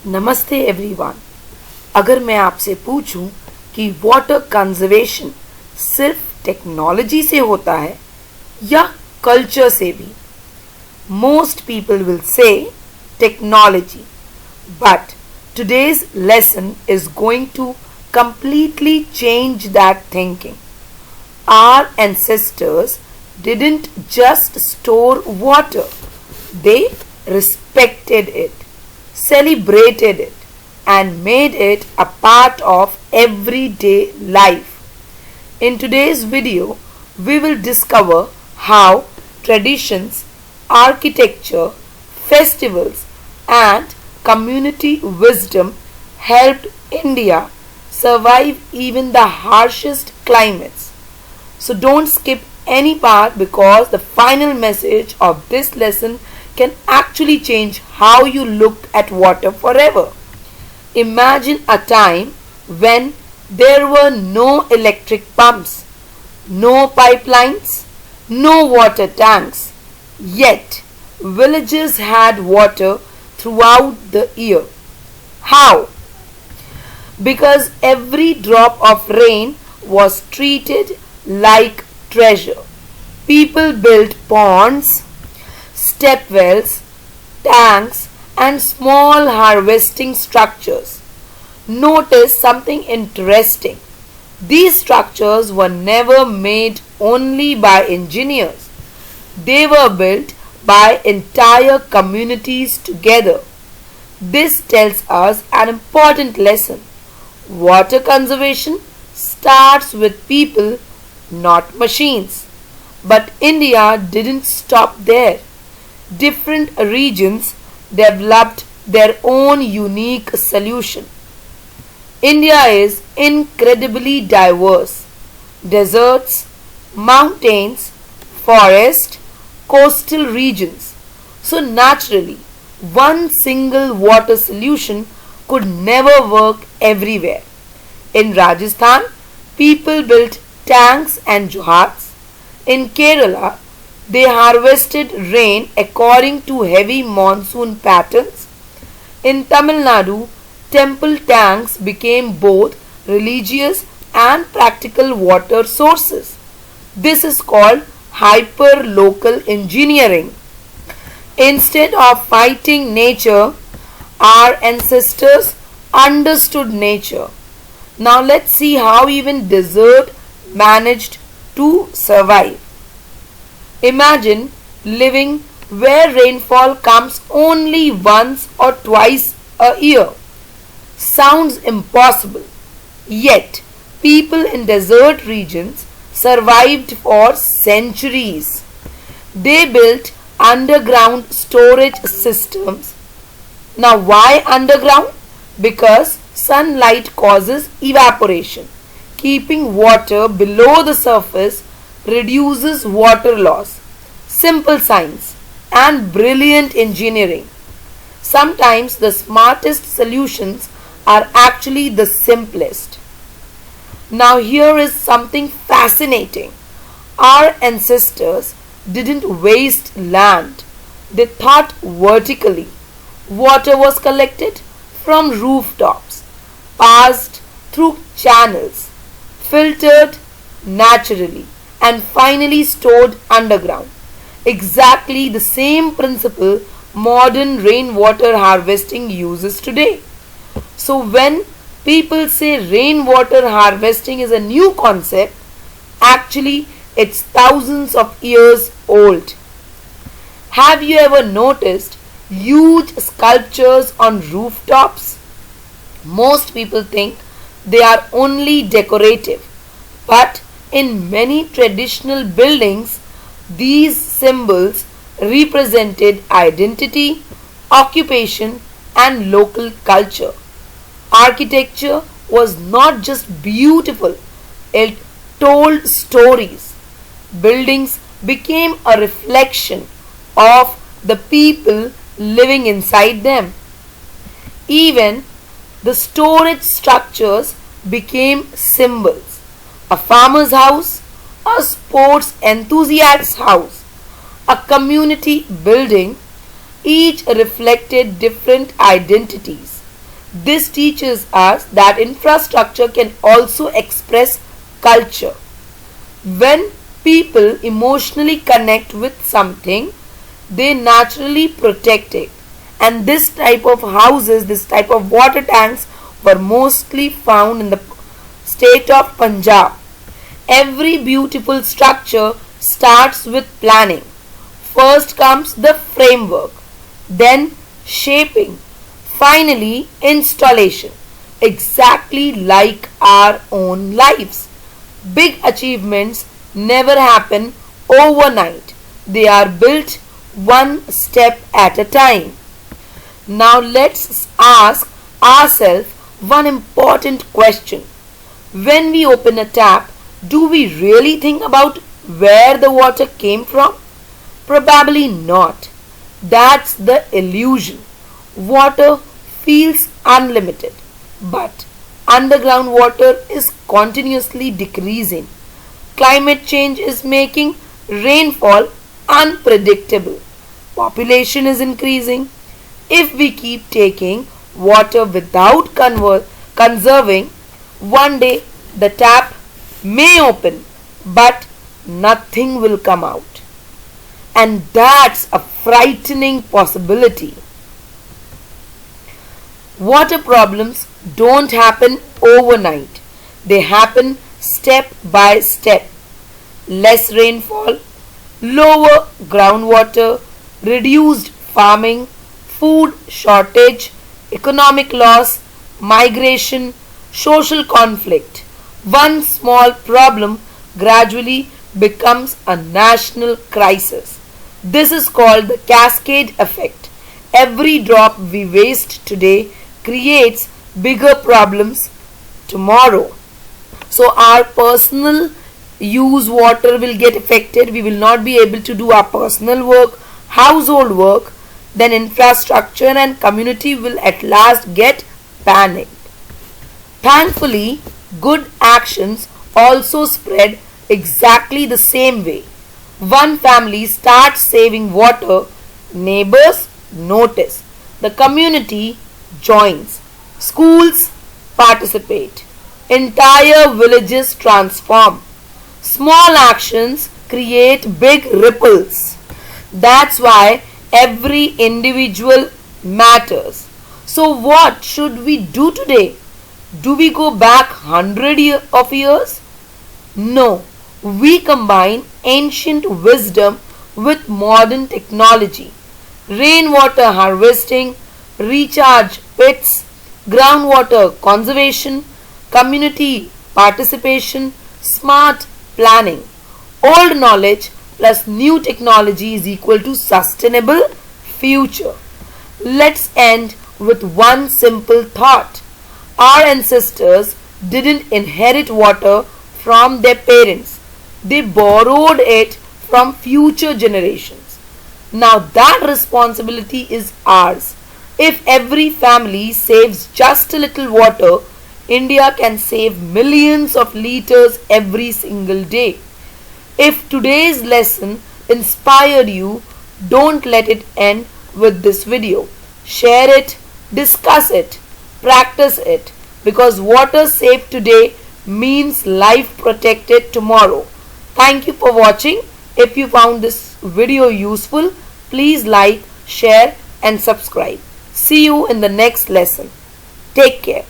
नमस्ते एवरीवन। अगर मैं आपसे पूछूं कि वाटर कंजर्वेशन सिर्फ टेक्नोलॉजी से होता है या कल्चर से भी, most people will say technology, but today's lesson is going to completely change that thinking. Our ancestors didn't just store water, they respected it, celebrated it, and made it a part of everyday life. In today's video, we will discover how traditions, architecture, festivals, and community wisdom helped India survive even the harshest climates. So don't skip any part because the final message of this lesson can actually change how you look at water forever. Imagine a time when there were no electric pumps, no pipelines, no water tanks, yet villages had water throughout the year. How? Because every drop of rain was treated like treasure. People built ponds, stepwells, tanks, and small harvesting structures. Notice something interesting. These structures were never made only by engineers. They were built by entire communities together. This tells us an important lesson. Water conservation starts with people, not machines. But India didn't stop there. Different regions developed their own unique solution. India is incredibly diverse. Deserts, mountains, forests, coastal regions. So naturally, one single water solution could never work everywhere. In Rajasthan, people built tanks and johats. In Kerala, they harvested rain according to heavy monsoon patterns. In Tamil Nadu, temple tanks became both religious and practical water sources. This is called hyper-local engineering. Instead of fighting nature, our ancestors understood nature. Now let's see how even desert managed to survive. Imagine living where rainfall comes only once or twice a year. Sounds impossible. Yet, people in desert regions survived for centuries. They built underground storage systems. Now, why underground? Because sunlight causes evaporation. Keeping water below the surface reduces water loss. Simple science and brilliant engineering. Sometimes the smartest solutions are actually the simplest. Now here is something fascinating. Our ancestors didn't waste land. They thought vertically. Water was collected from rooftops, passed through channels, filtered naturally, and finally stored underground. Exactly the same principle modern rainwater harvesting uses today. So when people say rainwater harvesting is a new concept, actually it's thousands of years old. Have you ever noticed huge sculptures on rooftops? Most people think they are only decorative, but in many traditional buildings, these symbols represented identity, occupation, and local culture. Architecture was not just beautiful, it told stories. Buildings became a reflection of the people living inside them. Even the storage structures became symbols. A farmer's house, a sports enthusiast's house, a community building, each reflected different identities. This teaches us that infrastructure can also express culture. When people emotionally connect with something, they naturally protect it. And this type of houses, this type of water tanks were mostly found in the state of Punjab. Every beautiful structure starts with planning. First comes the framework, then shaping, finally installation. Exactly like our own lives. Big achievements never happen overnight. They are built one step at a time. Now let's ask ourselves one important question. When we open a tap, do we really think about where the water came from? Probably not. That's the illusion. Water feels unlimited, but underground water is continuously decreasing. Climate change is making rainfall unpredictable. Population is increasing. If we keep taking water without conserving, one day the tap may open, but nothing will come out. And that's a frightening possibility. Water problems don't happen overnight. They happen step by step. Less rainfall, lower groundwater, reduced farming, food shortage, economic loss, migration, social conflict. One small problem gradually becomes a national crisis. This is called the cascade effect. Every drop we waste today creates bigger problems tomorrow. So our personal use water will get affected. We will not be able to do our personal work, household work. Then infrastructure and community will at last get panicked. Thankfully, good actions also spread exactly the same way. One family starts saving water, neighbors notice, the community joins, schools participate, entire villages transform. Small actions create big ripples. That's why every individual matters. So what should we do today? Do we go back 100 of years? No. We combine ancient wisdom with modern technology. Rainwater harvesting, recharge pits, groundwater conservation, community participation, smart planning. Old knowledge plus new technology is equal to sustainable future. Let's end with one simple thought. Our ancestors didn't inherit water from their parents. They borrowed it from future generations. Now that responsibility is ours. If every family saves just a little water, India can save millions of liters every single day. If today's lesson inspired you, don't let it end with this video. Share it, discuss it, practice it, because water saved today means life protected tomorrow. Thank you for watching. If you found this video useful, please like, share and subscribe. See you in the next lesson. Take care.